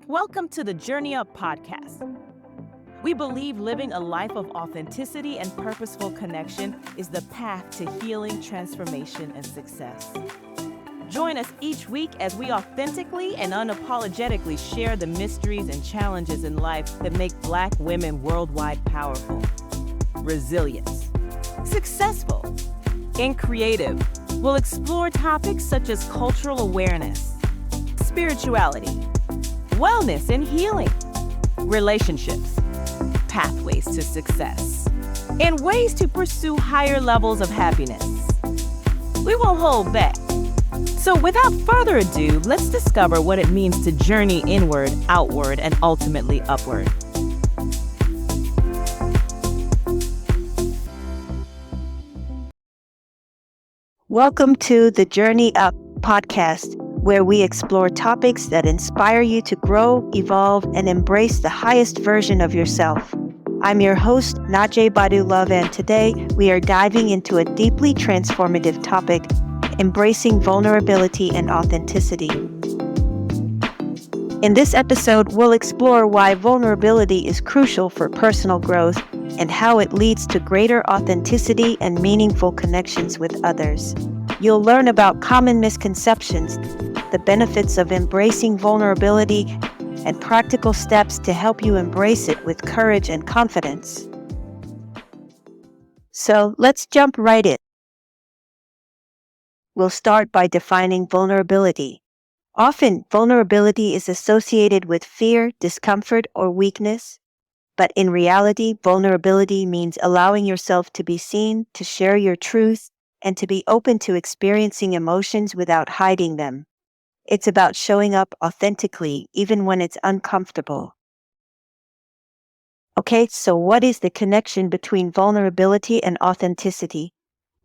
Welcome to the Journey Up podcast. We believe living a life of authenticity and purposeful connection is the path to healing, transformation, and success. Join us each week as we authentically and unapologetically share the mysteries and challenges in life that make Black women worldwide powerful, resilient, successful, and creative. We'll explore topics such as cultural awareness, spirituality, wellness and healing, relationships, pathways to success, and ways to pursue higher levels of happiness. We won't hold back. So without further ado, let's discover what it means to journey inward, outward, and ultimately upward. Welcome to the Journey Up podcast, where we explore topics that inspire you to grow, evolve, and embrace the highest version of yourself. I'm your host, Najee Badu Love, and today we are diving into a deeply transformative topic, embracing vulnerability and authenticity. In this episode, we'll explore why vulnerability is crucial for personal growth and how it leads to greater authenticity and meaningful connections with others. You'll learn about common misconceptions, the benefits of embracing vulnerability, and practical steps to help you embrace it with courage and confidence. So let's jump right in. We'll start by defining vulnerability. Often, vulnerability is associated with fear, discomfort, or weakness. But in reality, vulnerability means allowing yourself to be seen, to share your truth, and to be open to experiencing emotions without hiding them. It's about showing up authentically, even when it's uncomfortable. Okay, so what is the connection between vulnerability and authenticity?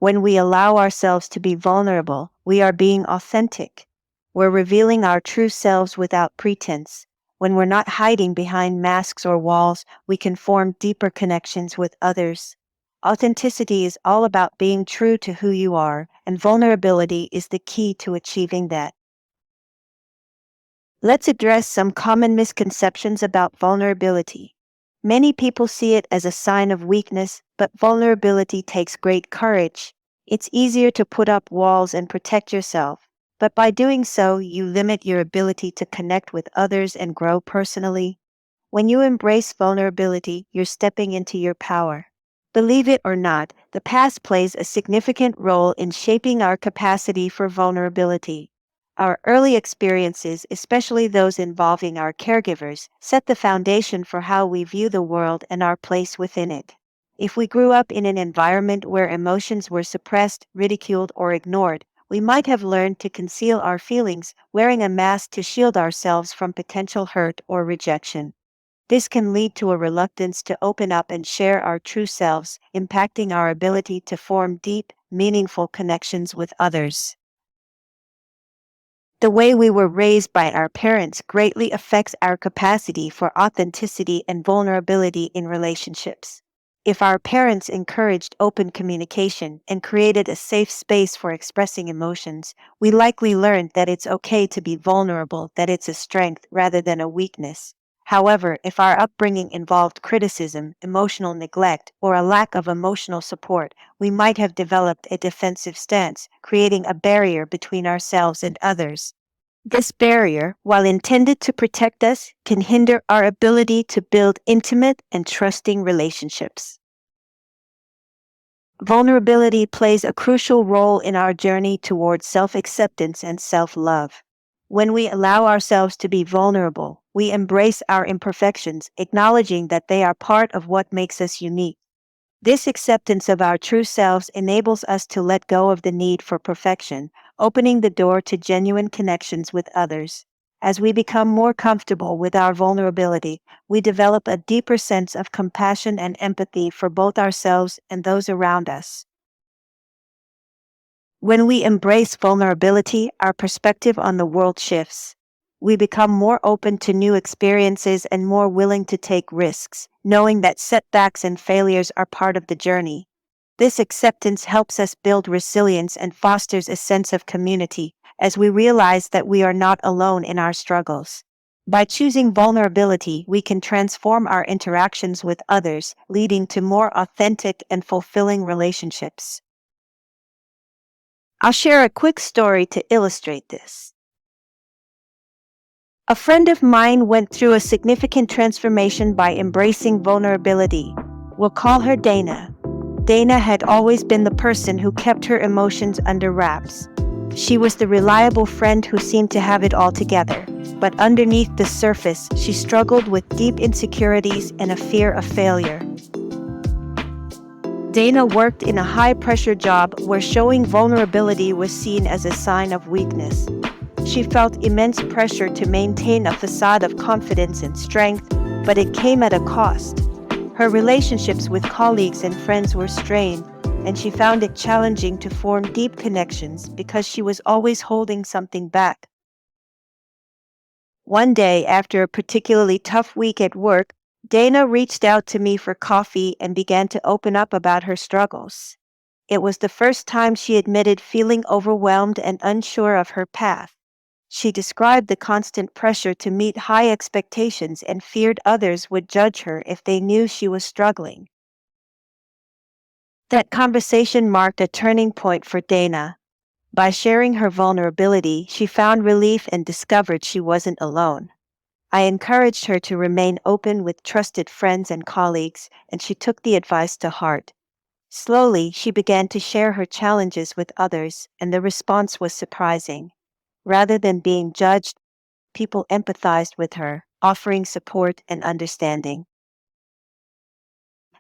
When we allow ourselves to be vulnerable, we are being authentic. We're revealing our true selves without pretense. When we're not hiding behind masks or walls, we can form deeper connections with others. Authenticity is all about being true to who you are, and vulnerability is the key to achieving that. Let's address some common misconceptions about vulnerability. Many people see it as a sign of weakness, but vulnerability takes great courage. It's easier to put up walls and protect yourself, but by doing so, you limit your ability to connect with others and grow personally. When you embrace vulnerability, you're stepping into your power. Believe it or not, the past plays a significant role in shaping our capacity for vulnerability. Our early experiences, especially those involving our caregivers, set the foundation for how we view the world and our place within it. If we grew up in an environment where emotions were suppressed, ridiculed, or ignored, we might have learned to conceal our feelings, wearing a mask to shield ourselves from potential hurt or rejection. This can lead to a reluctance to open up and share our true selves, impacting our ability to form deep, meaningful connections with others. The way we were raised by our parents greatly affects our capacity for authenticity and vulnerability in relationships. If our parents encouraged open communication and created a safe space for expressing emotions, we likely learned that it's okay to be vulnerable, that it's a strength rather than a weakness. However, if our upbringing involved criticism, emotional neglect, or a lack of emotional support, we might have developed a defensive stance, creating a barrier between ourselves and others. This barrier, while intended to protect us, can hinder our ability to build intimate and trusting relationships. Vulnerability plays a crucial role in our journey towards self-acceptance and self-love. When we allow ourselves to be vulnerable, we embrace our imperfections, acknowledging that they are part of what makes us unique. This acceptance of our true selves enables us to let go of the need for perfection, opening the door to genuine connections with others. As we become more comfortable with our vulnerability, we develop a deeper sense of compassion and empathy for both ourselves and those around us. When we embrace vulnerability, our perspective on the world shifts. We become more open to new experiences and more willing to take risks, knowing that setbacks and failures are part of the journey. This acceptance helps us build resilience and fosters a sense of community, as we realize that we are not alone in our struggles. By choosing vulnerability, we can transform our interactions with others, leading to more authentic and fulfilling relationships. I'll share a quick story to illustrate this. A friend of mine went through a significant transformation by embracing vulnerability. We'll call her Dana. Dana had always been the person who kept her emotions under wraps. She was the reliable friend who seemed to have it all together. But underneath the surface, she struggled with deep insecurities and a fear of failure. Dana worked in a high-pressure job where showing vulnerability was seen as a sign of weakness. She felt immense pressure to maintain a facade of confidence and strength, but it came at a cost. Her relationships with colleagues and friends were strained, and she found it challenging to form deep connections because she was always holding something back. One day, after a particularly tough week at work, Dana reached out to me for coffee and began to open up about her struggles. It was the first time she admitted feeling overwhelmed and unsure of her path. She described the constant pressure to meet high expectations and feared others would judge her if they knew she was struggling. That conversation marked a turning point for Dana. By sharing her vulnerability, she found relief and discovered she wasn't alone. I encouraged her to remain open with trusted friends and colleagues, and she took the advice to heart. Slowly, she began to share her challenges with others, and the response was surprising. Rather than being judged, people empathized with her, offering support and understanding.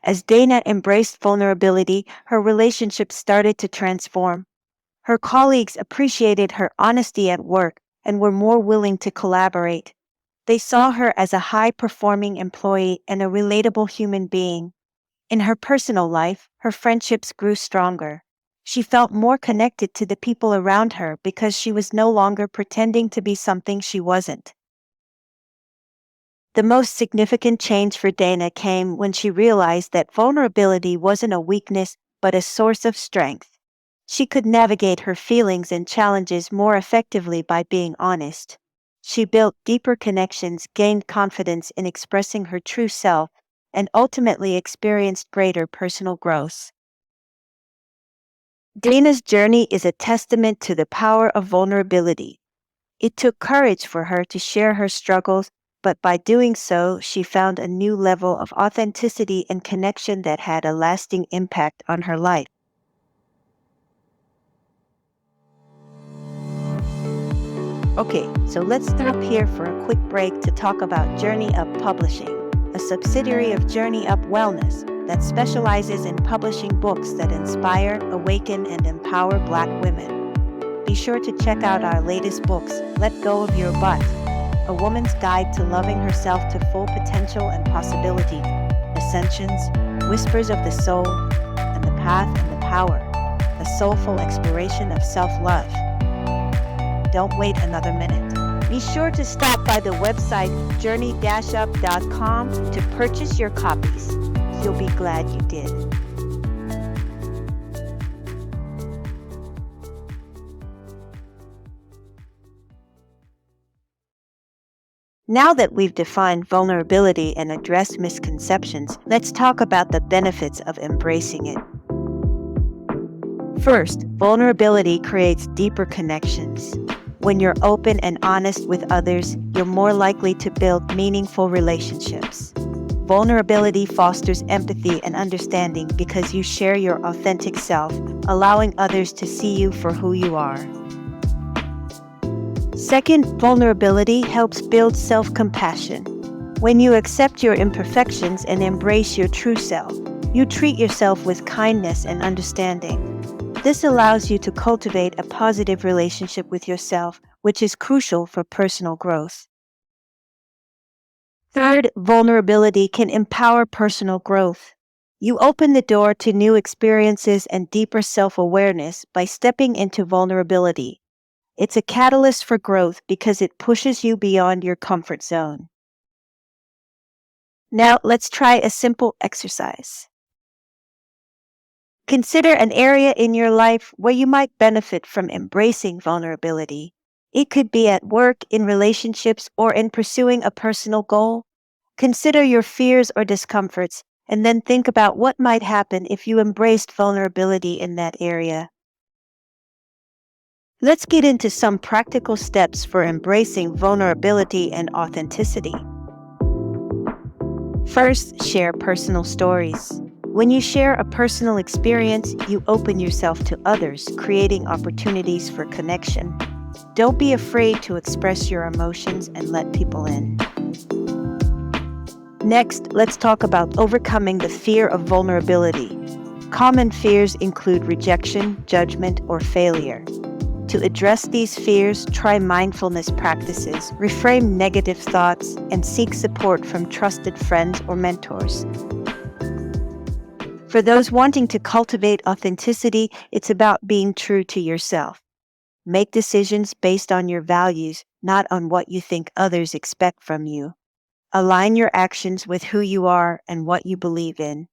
As Dana embraced vulnerability, her relationships started to transform. Her colleagues appreciated her honesty at work and were more willing to collaborate. They saw her as a high-performing employee and a relatable human being. In her personal life, her friendships grew stronger. She felt more connected to the people around her because she was no longer pretending to be something she wasn't. The most significant change for Dana came when she realized that vulnerability wasn't a weakness but a source of strength. She could navigate her feelings and challenges more effectively by being honest. She built deeper connections, gained confidence in expressing her true self, and ultimately experienced greater personal growth. Dana's journey is a testament to the power of vulnerability. It took courage for her to share her struggles, but by doing so, she found a new level of authenticity and connection that had a lasting impact on her life. Okay, so let's stop here for a quick break to talk about Journey Up Publishing, a subsidiary of Journey Up Wellness that specializes in publishing books that inspire, awaken, and empower Black women. Be sure to check out our latest books, Let Go of Your Butt, A Woman's Guide to Loving Herself to Full Potential and Possibility, Ascensions, Whispers of the Soul, and The Path and the Power, a soulful exploration of self-love. Don't wait another minute. Be sure to stop by the website journey-up.com to purchase your copies. You'll be glad you did. Now that we've defined vulnerability and addressed misconceptions, let's talk about the benefits of embracing it. First, vulnerability creates deeper connections. When you're open and honest with others, you're more likely to build meaningful relationships. Vulnerability fosters empathy and understanding because you share your authentic self, allowing others to see you for who you are. Second, vulnerability helps build self-compassion. When you accept your imperfections and embrace your true self, you treat yourself with kindness and understanding. This allows you to cultivate a positive relationship with yourself, which is crucial for personal growth. Third, vulnerability can empower personal growth. You open the door to new experiences and deeper self-awareness by stepping into vulnerability. It's a catalyst for growth because it pushes you beyond your comfort zone. Now, let's try a simple exercise. Consider an area in your life where you might benefit from embracing vulnerability. It could be at work, in relationships, or in pursuing a personal goal. Consider your fears or discomforts, and then think about what might happen if you embraced vulnerability in that area. Let's get into some practical steps for embracing vulnerability and authenticity. First, share personal stories. When you share a personal experience, you open yourself to others, creating opportunities for connection. Don't be afraid to express your emotions and let people in. Next, let's talk about overcoming the fear of vulnerability. Common fears include rejection, judgment, or failure. To address these fears, try mindfulness practices, reframe negative thoughts, and seek support from trusted friends or mentors. For those wanting to cultivate authenticity, it's about being true to yourself. Make decisions based on your values, not on what you think others expect from you. Align your actions with who you are and what you believe in.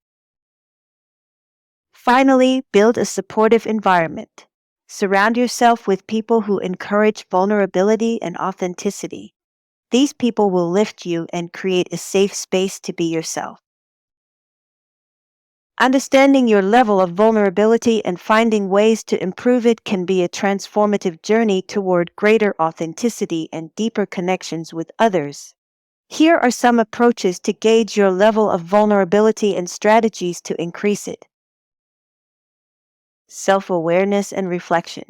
Finally, build a supportive environment. Surround yourself with people who encourage vulnerability and authenticity. These people will lift you and create a safe space to be yourself. Understanding your level of vulnerability and finding ways to improve it can be a transformative journey toward greater authenticity and deeper connections with others. Here are some approaches to gauge your level of vulnerability and strategies to increase it. Self-awareness and reflection.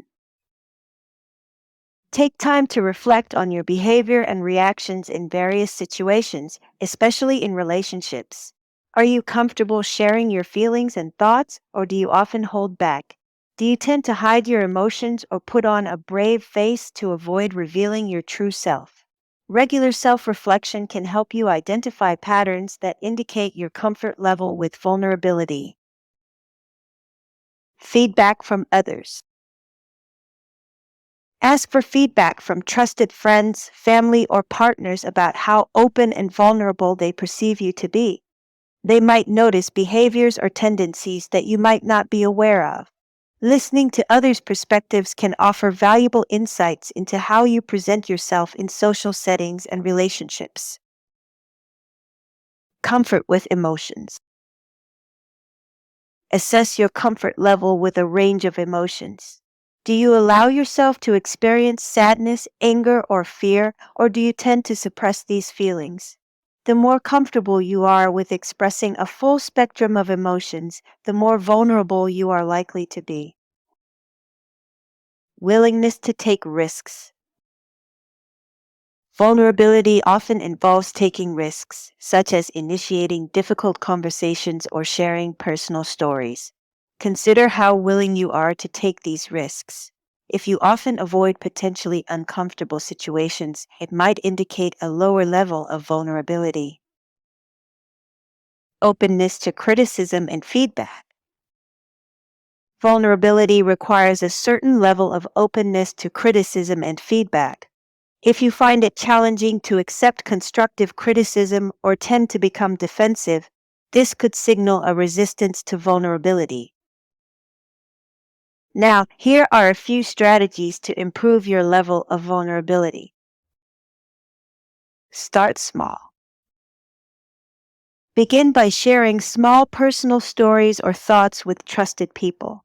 Take time to reflect on your behavior and reactions in various situations, especially in relationships. Are you comfortable sharing your feelings and thoughts, or do you often hold back? Do you tend to hide your emotions or put on a brave face to avoid revealing your true self? Regular self-reflection can help you identify patterns that indicate your comfort level with vulnerability. Feedback from others. Ask for feedback from trusted friends, family, or partners about how open and vulnerable they perceive you to be. They might notice behaviors or tendencies that you might not be aware of. Listening to others' perspectives can offer valuable insights into how you present yourself in social settings and relationships. Comfort with emotions. Assess your comfort level with a range of emotions. Do you allow yourself to experience sadness, anger, or fear, or do you tend to suppress these feelings? The more comfortable you are with expressing a full spectrum of emotions, the more vulnerable you are likely to be. Willingness to take risks. Vulnerability often involves taking risks, such as initiating difficult conversations or sharing personal stories. Consider how willing you are to take these risks. If you often avoid potentially uncomfortable situations, it might indicate a lower level of vulnerability. Openness to criticism and feedback. Vulnerability requires a certain level of openness to criticism and feedback. If you find it challenging to accept constructive criticism or tend to become defensive, this could signal a resistance to vulnerability. Now, here are a few strategies to improve your level of vulnerability. Start small. Begin by sharing small personal stories or thoughts with trusted people.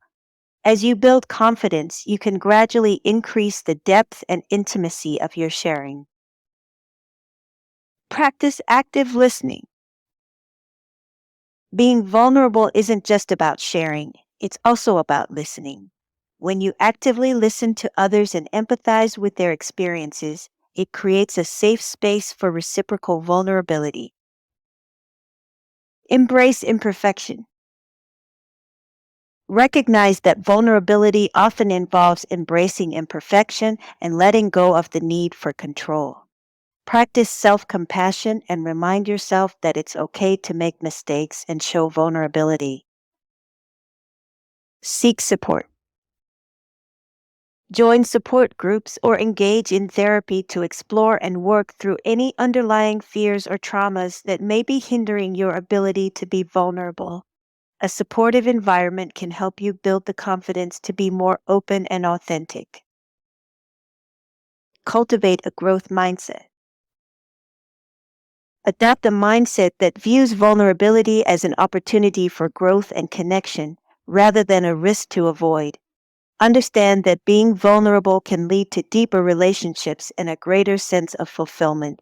As you build confidence, you can gradually increase the depth and intimacy of your sharing. Practice active listening. Being vulnerable isn't just about sharing, it's also about listening. When you actively listen to others and empathize with their experiences, it creates a safe space for reciprocal vulnerability. Embrace imperfection. Recognize that vulnerability often involves embracing imperfection and letting go of the need for control. Practice self-compassion and remind yourself that it's okay to make mistakes and show vulnerability. Seek support. Join support groups or engage in therapy to explore and work through any underlying fears or traumas that may be hindering your ability to be vulnerable. A supportive environment can help you build the confidence to be more open and authentic. cultivate a growth mindset. Adopt a mindset that views vulnerability as an opportunity for growth and connection rather than a risk to avoid. Understand that being vulnerable can lead to deeper relationships and a greater sense of fulfillment.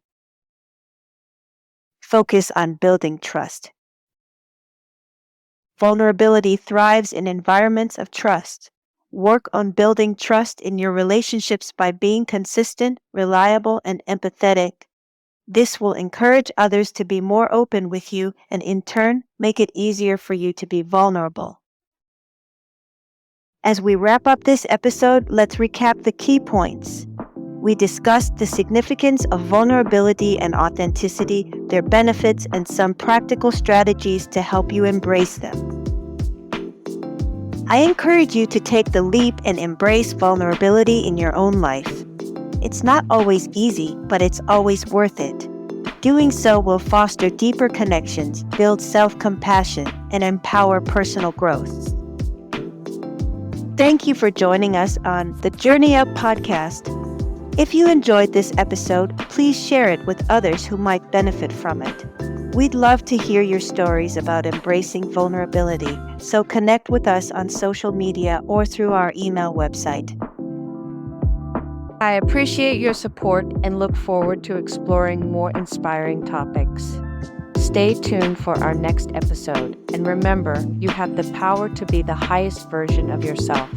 Focus on building trust. Vulnerability thrives in environments of trust. Work on building trust in your relationships by being consistent, reliable, and empathetic. This will encourage others to be more open with you and, in turn, make it easier for you to be vulnerable. As we wrap up this episode, let's recap the key points. We discussed the significance of vulnerability and authenticity, their benefits, and some practical strategies to help you embrace them. I encourage you to take the leap and embrace vulnerability in your own life. It's not always easy, but it's always worth it. Doing so will foster deeper connections, build self-compassion, and empower personal growth. Thank you for joining us on the Journey Up podcast. If you enjoyed this episode, please share it with others who might benefit from it. We'd love to hear your stories about embracing vulnerability, so connect with us on social media or through our email website. I appreciate your support and look forward to exploring more inspiring topics. Stay tuned for our next episode, and remember, you have the power to be the highest version of yourself.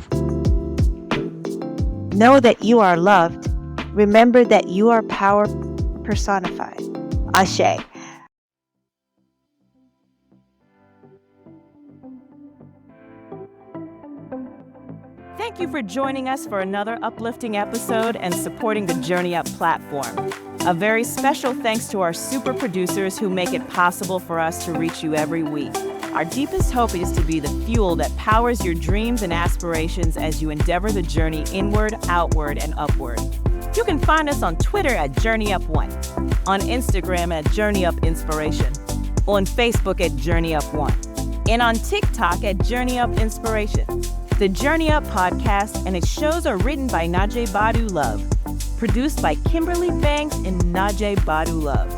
Know that you are loved. Remember that you are power personified. Ashe. Thank you for joining us for another uplifting episode and supporting the Journey Up platform. A very special thanks to our super producers who make it possible for us to reach you every week. Our deepest hope is to be the fuel that powers your dreams and aspirations as you endeavor the journey inward, outward, and upward. You can find us on Twitter at JourneyUp1, on Instagram at JourneyUpInspiration, on Facebook at JourneyUp1, and on TikTok at JourneyUpInspiration. The Journey Up podcast and its shows are written by Najee Badu Love, produced by Kimberly Banks and Najee Badu Love.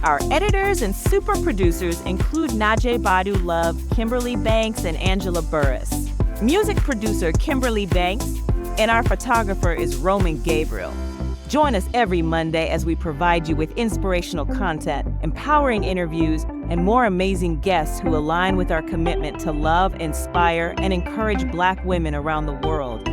Our editors and super producers include Najee Badu Love, Kimberly Banks, and Angela Burris. Music producer Kimberly Banks, and our photographer is Roman Gabriel. Join us every Monday as we provide you with inspirational content, empowering interviews, and more amazing guests who align with our commitment to love, inspire, and encourage Black women around the world.